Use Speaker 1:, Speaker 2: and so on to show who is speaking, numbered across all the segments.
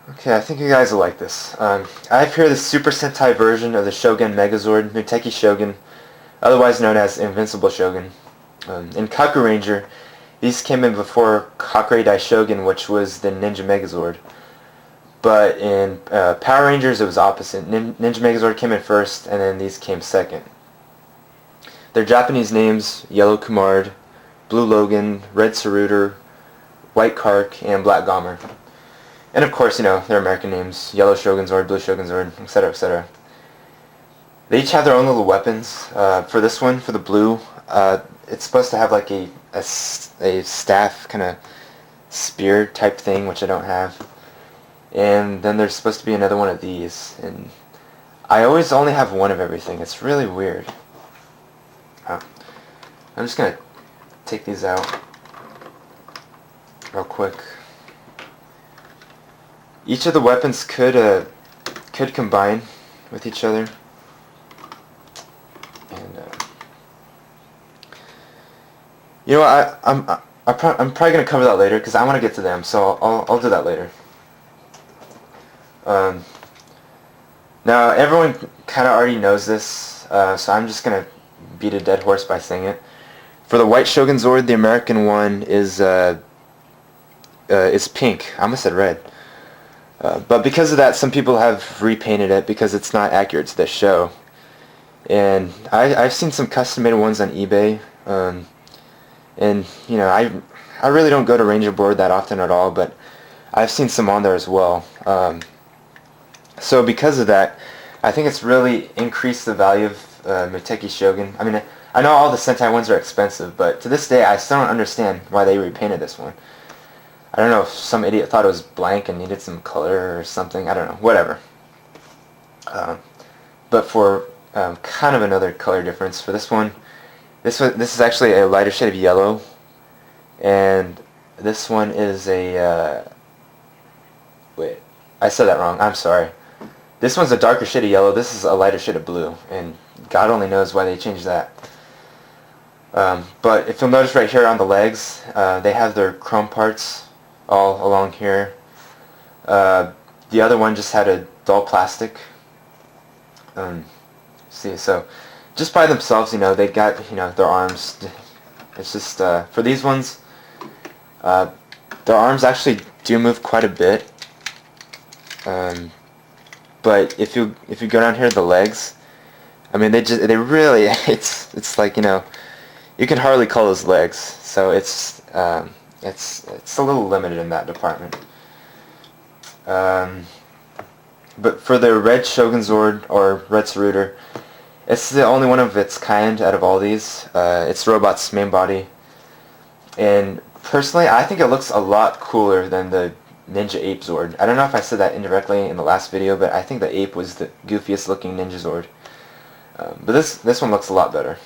Speaker 1: Okay, I think you guys will like this. I have here the Super Sentai version of the Shogun Megazord, Muteki Shogun, otherwise known as Invincible Shogun. In Kakuranger, these came in before Kakuranger Shogun, which was the Ninja Megazord. But in Power Rangers, it was opposite. Ninja Megazord came in first, and then these came second. Their Japanese names: Yellow Kumard, Blue Logan, Red Saruder, White Kark, and Black Gomer. And of course, their American names: Yellow Shogun Zord, Blue Shogun Zord, etc., etc. They each have their own little weapons. For this one, for the blue, it's supposed to have like a staff kind of spear type thing, which I don't have. And then there's supposed to be another one of these. And I always only have one of everything. It's really weird. I'm just going to take these out real quick. Each of the weapons could combine with each other. And you know what, I'm probably going to cover that later because I want to get to them, so I'll do that later. Now everyone kind of already knows this, so I'm just going to beat a dead horse by saying it. For the White Shogun Zord, the American one is pink. I almost said red. But because of that, some people have repainted it because it's not accurate to the show. And I've seen some custom-made ones on eBay. And I really don't go to Ranger Board that often at all, but I've seen some on there as well. So because of that, I think it's really increased the value of Muteki Shogun. I mean, I know all the Sentai ones are expensive, but to this day I still don't understand why they repainted this one. I don't know if some idiot thought it was blank and needed some color or something. I don't know. Whatever. But for kind of another color difference, for this one, this is actually a lighter shade of yellow, and this one is a wait, I said that wrong. I'm sorry. This one's a darker shade of yellow. This is a lighter shade of blue, and God only knows why they changed that. But if you'll notice right here on the legs, they have their chrome parts all along here. The other one just had a dull plastic. See, so just by themselves, they got their arms. It's just for these ones, their arms actually do move quite a bit. But if you go down here to the legs, I mean they really it's like you can hardly call those legs. So it's a little limited in that department. But for the Red Shogun Zord or Red Saruder, it's the only one of its kind out of all these. It's the robot's main body, and personally, I think it looks a lot cooler than the Ninja Ape Zord. I don't know if I said that indirectly in the last video, but I think the ape was the goofiest looking Ninja Zord. But this one looks a lot better.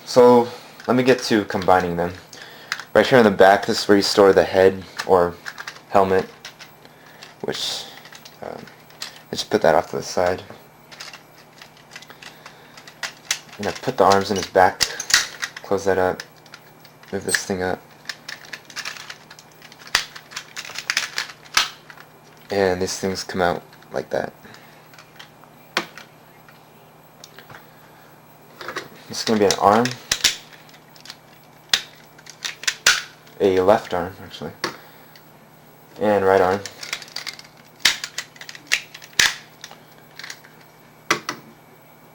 Speaker 1: So let me get to combining them. Right here on the back, this is where you store the head or helmet, which let's put that off to the side. Put the arms in his back, close that up, move this thing up, and these things come out like that. This is going to be an arm, a left arm actually, and right arm.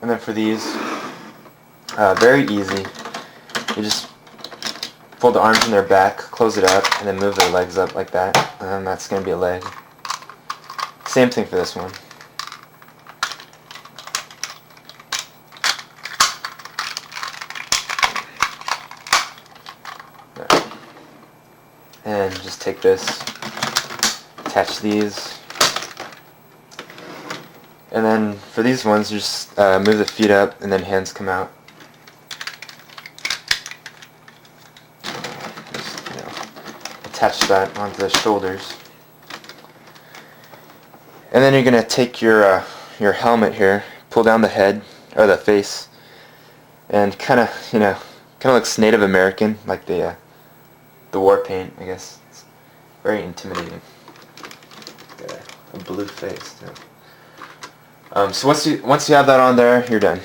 Speaker 1: And then for these, very easy. You just fold the arms in their back, close it up, and then move their legs up like that, and then that's going to be a leg. Same thing for this one. And just take this, attach these, and then for these ones, you just move the feet up, and then hands come out. Just, attach that onto the shoulders, and then you're gonna take your helmet here, pull down the head or the face, and kind of looks Native American, like the war paint, I guess. very intimidating. Got a blue face too. So once you have that on there, you're done.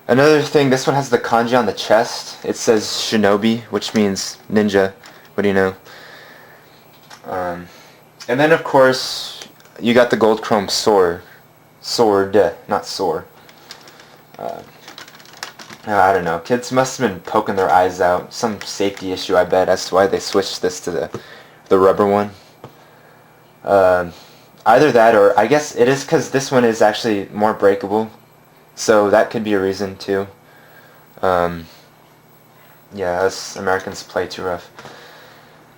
Speaker 1: Another thing, this one has the kanji on the chest. It says shinobi, which means ninja. What do you know? And then of course you got the gold chrome sword, not sore. I don't know. Kids must have been poking their eyes out. Some safety issue, I bet, as to why they switched this to the rubber one. Either that, or I guess it is because this one is actually more breakable. So that could be a reason too. Yeah, us Americans play too rough.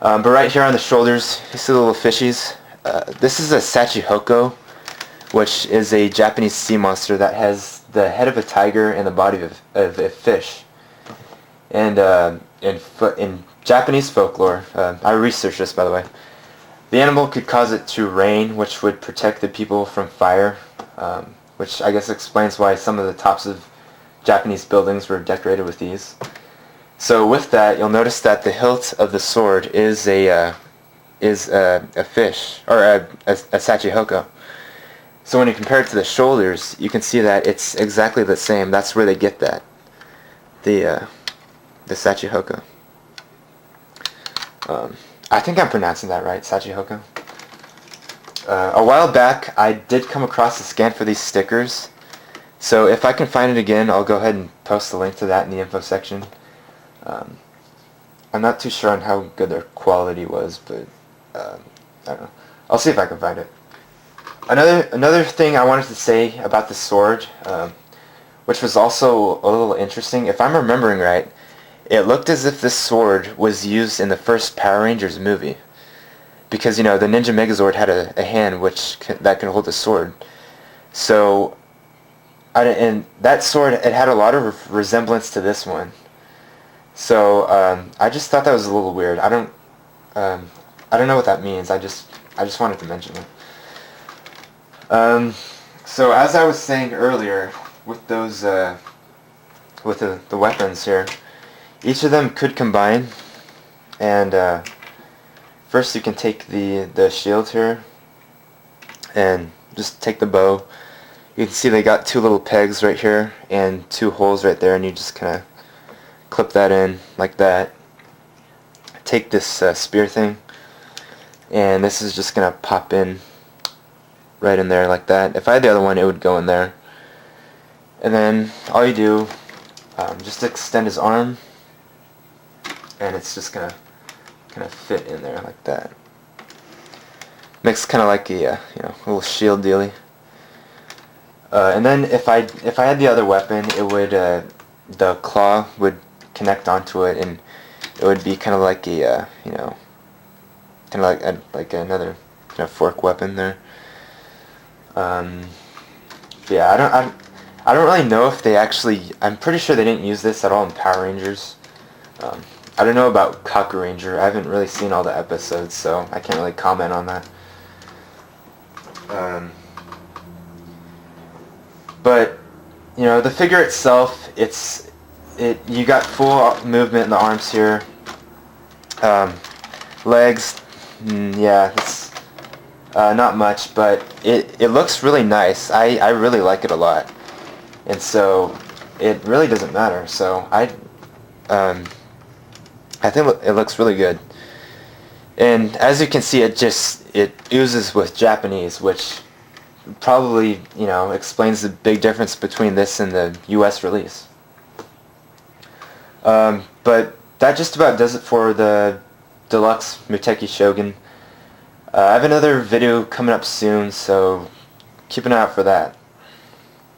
Speaker 1: But right here on the shoulders, you see the little fishies. This is a Sachihoko, which is a Japanese sea monster that has the head of a tiger and the body of a fish. And in Japanese folklore, I researched this by the way, the animal could cause it to rain, which would protect the people from fire, which I guess explains why some of the tops of Japanese buildings were decorated with these. So with that, you'll notice that the hilt of the sword is a fish, or a Sachihoko. So when you compare it to the shoulders, you can see that it's exactly the same. That's where they get that, the Sachihoko. I think I'm pronouncing that right, Sachihoko. A while back, I did come across a scan for these stickers. So if I can find it again, I'll go ahead and post the link to that in the info section. I'm not too sure on how good their quality was, but I don't know. I'll see if I can find it. Another thing I wanted to say about the sword, which was also a little interesting, if I'm remembering right, it looked as if this sword was used in the first Power Rangers movie. Because, you know, the Ninja Megazord had a hand that could hold a sword. So, and that sword, it had a lot of resemblance to this one. So, I just thought that was a little weird. I don't know what that means. I just wanted to mention it. So as I was saying earlier, with those, with the weapons here, each of them could combine, and first you can take the shield here, and just take the bow. You can see they got two little pegs right here, and two holes right there, and you just kind of clip that in, like that. Take this spear thing, and this is just going to pop in right in there like that. If I had the other one, it would go in there. And then all you do, just extend his arm, and it's just gonna kind of fit in there like that. Makes kind of like a little shield dealy. And then if I had the other weapon, it would the claw would connect onto it, and it would be kind of like a kind of like another kind of fork weapon there. Yeah, I don't really know if they actually. I'm pretty sure they didn't use this at all in Power Rangers. I don't know about Kakuranger. I haven't really seen all the episodes, so I can't really comment on that. But you know, the figure itself, you got full movement in the arms here. Legs, yeah, it's not much, but it looks really nice. I really like it a lot, and so it really doesn't matter. So I think it looks really good. And as you can see, it oozes with Japanese, which probably explains the big difference between this and the US release. But that just about does it for the deluxe Muteki Shogun. I have another video coming up soon, so keep an eye out for that.